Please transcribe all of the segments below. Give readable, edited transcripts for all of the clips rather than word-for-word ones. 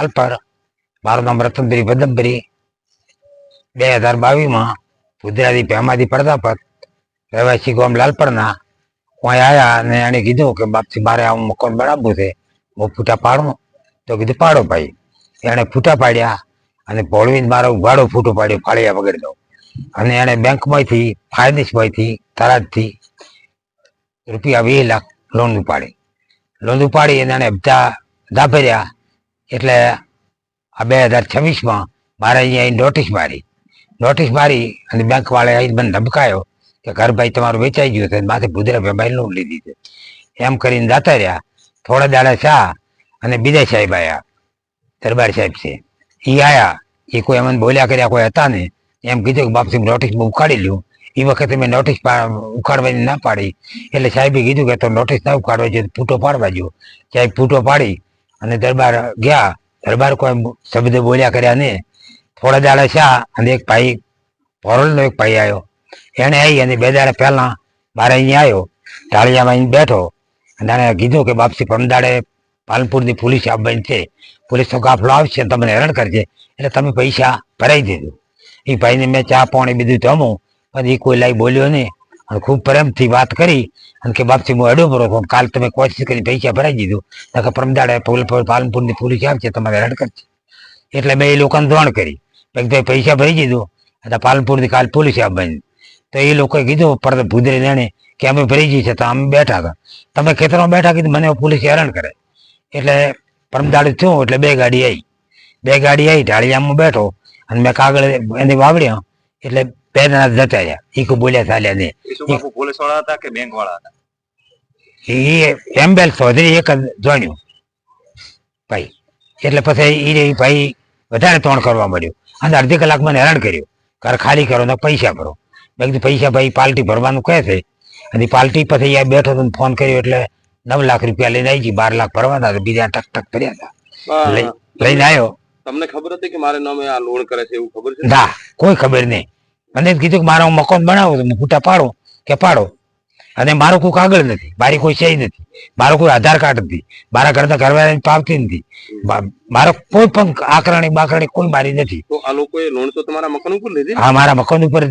લાલપર. મારું નામ રતનભરી પદમભરી. 2022 ભુદરાથી ભેમાથી પ્રજાપત, રહેવાસી ગામ લાલપરના. કોઈ આયા અને એને કીધું કે બાપથી મારે આવું મકાન બનાવવું છે, હું ફૂટા પાડું. તો કીધું પાડો ભાઈ. એને ફૂટા પાડ્યા અને ભોળવીને મારો ઉઘાડો ફૂટો પાડ્યો ફાળિયા વગરનો. અને એને બેંકમાંથી ફાયદેશમાંથી તરાજથી રૂપિયા 20 લાખ લોન ઉપાડી અને એને હપ્તા દાભર્યા. એટલે આ 2026 મારે અહીંયા નોટિસ મારી અને બેંક વાળા આવીને મને ધમકાયો કે ઘર ભાઈ તમારું વેચાઈ ગયું છે, માથે ભુદરા ભાઈ લોન લીધી છે. એમ કરીને જતા રહ્યા. થોડા દાડા શા અને બીજા સાહેબ આવ્યા, દરબાર સાહેબ છે એ આવ્યા. એ કોઈ અમને બોલ્યા કર્યા કોઈ હતા ને. એમ કીધું કે બાપસી નોટિસ ઉખાડી લ્યું. એ વખતે મેં નોટિસ ઉખાડવાની ના પાડી. એટલે સાહેબે કીધું કે તો નોટિસ ના ઉખાડવા જોઈએ, ફૂટો પાડવા જો. સાહેબ ફૂટો પાડી અને દરબાર ગયા. દરબાર કોઈ શબ્દ બોલ્યા કર્યા ને. થોડા દાડા શા અને એક ભાઈ ભોરલનો એક ભાઈ આવ્યો. એને આવી અને 2 દાડા પહેલા મારે અહીંયા આવ્યો, ઢાળિયામાં આવીને બેઠો અને એને કીધું કે બાપસી પરમદાડે પાલનપુરની પોલીસ આવવાની છે, પોલીસનો કાફલો આવશે તમને હેરાન કરશે, એટલે તમે પૈસા ભરાઈ દેજો. એ ભાઈને મેં ચા પાણી બધું જમું, પછી એ કોઈ લાઈ બોલ્યો નહીં અને ખૂબ પ્રેમથી વાત કરી અને કે બાપસી હું અડો ભરો છું, કાલ તમે કોશિશ કરી પૈસા ભરાઈ દીધું, નકર પરમદાડે પાલનપુરની પોલીસ આવશે તમારે હેરાન કરશે. એટલે મેં એ લોકોને દોણ કરી ભાઈ પૈસા ભરી દીધું એટલે પાલનપુરની કાલ પોલીસ આવવાની. તો એ લોકોએ કીધું પર ભૂદરે લેણે કે અમે ભરી જઈએ તો અમે બેઠા હતા, તમે ખેતરમાં બેઠા કીધું મને પોલીસ હેરાન કરે. એટલે પરમદાડે થયું એટલે 2 ગાડી આવી ઢાળિયામાં બેઠો અને મેં કાગળ એની વાવડ્યા. એટલે 2 જણા જતા રહ્યા. એ કોઈ બોલ્યા ચાલ્યા નહીં. પોલીસ વાળા હતા કે બેંક વાળા હતા? એ એમ્બેલ ચૌધરી એક જ જોણ્યું ભાઈ. એટલે પછી એ ભાઈ વધારે તોણ કરવા મળ્યું અને અડધી કલાક મને હેરાન કર્યું, ઘર ખાલી કરો ને પૈસા ભરો. મેં કીધું પૈસા ભાઈ પાર્ટી ભરવાનું કહે છે. અને પાર્ટી પછી અહીંયા બેઠો તો ફોન કર્યો એટલે 9 લાખ રૂપિયા લઈને આવી ગઈ. 12 લાખ ભરવાના હતા, બીજા ટક કર્યા હતા. લઈને આવ્યો. તમને ખબર હતી કે મારે નામે આ લોન કરે છે એવું ખબર છે? ના, કોઈ ખબર નહીં. મને કીધું કે મારો મકાન બનાવો તો ફૂટા પાડો કે પાડો. અને મારો કોઈ કાગળ નથી, મારી કોઈ સહી નથી, મારો કોઈ આધાર કાર્ડ નથી, મારા ઘરના ઘરવાળાની પાવતી નથી, મારો કોઈ પણ બાકરણી કોઈ મારી નથી. તો આ લોકોએ લોન તો તમારા મકાન ઉપર લીધી? હા, મારા મકાન ઉપર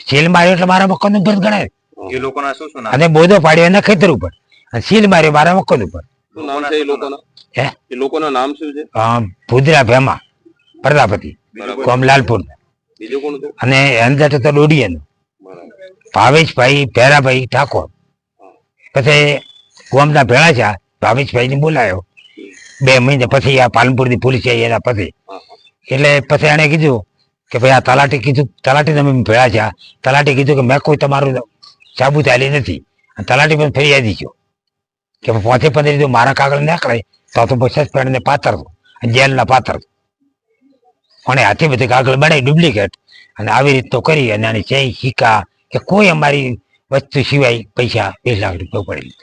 સીલ માર્યો એટલે મારા મકાન ઉપર ગણાય. એ લોકોના શું શું નામ? અને બોધો પાડ્યો એના ખેતર ઉપર અને સીલ માર્યો મારા મકાન ઉપર. શું નામ છે એ લોકોના? એ લોકોના નામ શું છે? ભુદરા ભેમા પ્રજાપતિ, કોમલાલપુર. બીજું કોણ હતું? અને અંદર તો ડોડિયાનું ભાવેશભાઈ ભેરાભાઈ ઠાકોર. પછી ગોમના ભેળા છે ભાવેશભાઈને બોલાયો 2 મહિને પછી. આ પાલનપુરની પોલીસ આવી એના પછી. એટલે પછી એને કીધું કે ભાઈ આ તલાટી તમે ભેળા છે. તલાટી કીધું કે મેં કોઈ તમારું સાબુત આલી નથી. તલાટી પણ ફરિયાદી છો કે 15 મારા કાગળ નાખડાય તો સસ્પેન્ડ ને પાત્ર જેલના પાત્ર. અને હાથી બધી કાગળ બનાવી ડુપ્લિકેટ અને આવી રીતનો કરી અને આની સહી સિક્કા કે કોઈ અમારી વસ્તુ સિવાય પૈસા 20 લાખ રૂપિયા પડી.